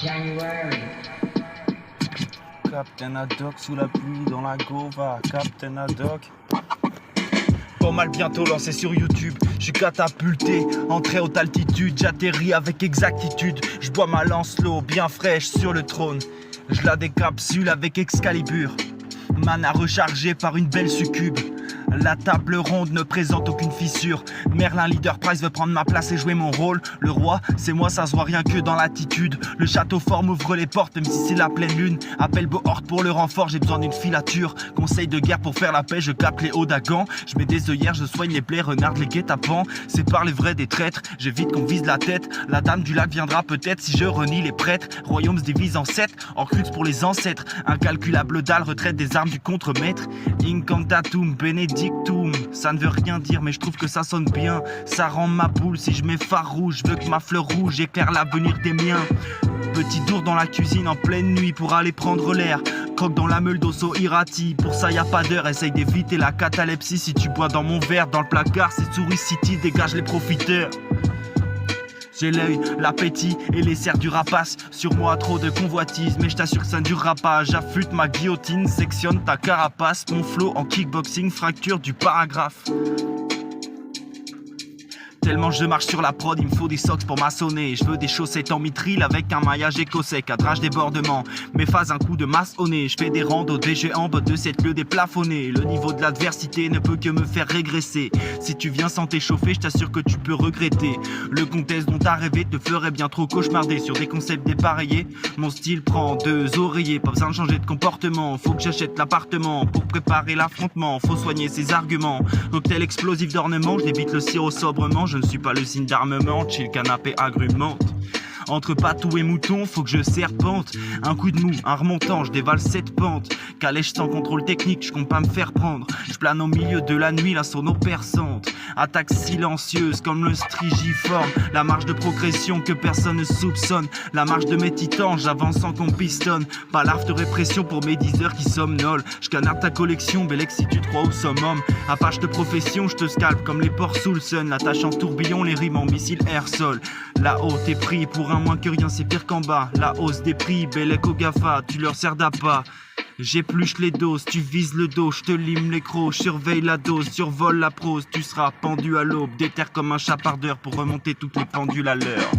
January. Captain Haddock sous la pluie dans la Gova. Captain Haddock. Pas mal bientôt lancé sur YouTube. Je suis catapulté en très haute altitude. J'atterris avec exactitude. Je bois ma Lancelot bien fraîche sur le trône. Je la décapsule avec Excalibur. Mana rechargé par une belle succube. La table ronde ne présente aucune fissure. Merlin Leader Price veut prendre ma place et jouer mon rôle. Le roi, c'est moi, ça se voit rien que dans l'attitude. Le château fort m'ouvre les portes, même si c'est la pleine lune. Appelle Bohort pour le renfort, j'ai besoin d'une filature. Conseil de guerre pour faire la paix, je capte les hauts d'Agan. Je mets des œillères, je soigne les plaies, renarde les guet-apens. C'est par les vrais des traîtres, j'évite qu'on vise la tête. La dame du lac viendra peut-être si je renie les prêtres. Royaume se divise en 7, Orcus pour les ancêtres. Incalculable dalle, retraite des armes du contre-maître. Incantatum, Benedictum. Ça ne veut rien dire mais je trouve que ça sonne bien. Ça rend ma boule si je mets phare rouge. Je veux que ma fleur rouge éclaire l'avenir des miens. Petit tour dans la cuisine en pleine nuit pour aller prendre l'air. Croque dans la meule d'osso irati. Pour ça y a pas d'heure, essaye d'éviter la catalepsie. Si tu bois dans mon verre, dans le placard c'est Souris City, dégage les profiteurs. J'ai l'œil, l'appétit et les serres du rapace. Sur moi trop de convoitise, mais je t'assure que ça ne durera pas. J'affûte ma guillotine, sectionne ta carapace. Mon flow en kickboxing, fracture du paragraphe. Tellement je marche sur la prod, il me faut des socks pour maçonner. Je veux des chaussettes en mitril avec un maillage écossais. Cadrage débordement, m'efface un coup de masse au nez. Je fais des randos, des géants, bottes de 7 lieux déplafonnés. Le niveau de l'adversité ne peut que me faire régresser. Si tu viens sans t'échauffer, je t'assure que tu peux regretter. Le contest dont t'as rêvé te ferait bien trop cauchemarder. Sur des concepts dépareillés, mon style prend 2 oreillers. Pas besoin de changer de comportement, faut que j'achète l'appartement. Pour préparer l'affrontement, faut soigner ses arguments. Cocktail explosif d'ornement, je débite le sirop sobrement. Je ne suis pas le signe d'armement, chill canapé agrumente. Entre patou et mouton, faut que je serpente. Un coup de mou, un remontant, je dévale cette pente. Calèche sans contrôle technique, je compte pas me faire prendre. Je plane au milieu de la nuit, la sono perçante. Attaque silencieuse comme le strigiforme. La marge de progression que personne ne soupçonne. La marche de mes titans, j'avance sans qu'on pistonne. Pas l'arf de répression pour mes 10 heures qui somnolent. Je canarde ta collection, Bellex si tu te crois au summum. Apache de profession, je te scalpe comme les porcs sous le sun. La tâche en tourbillon, les rimes en missile air-sol. Là-haut t'es pris pour un moins que rien, c'est pire qu'en bas. La hausse des prix, Bellec au GAFA, tu leur sers d'appât. J'épluche les doses, tu vises le dos, je te lime les crocs, surveille la dose, survole la prose, tu seras pendu à l'aube, déterre comme un chapardeur pour remonter toutes les pendules à l'heure.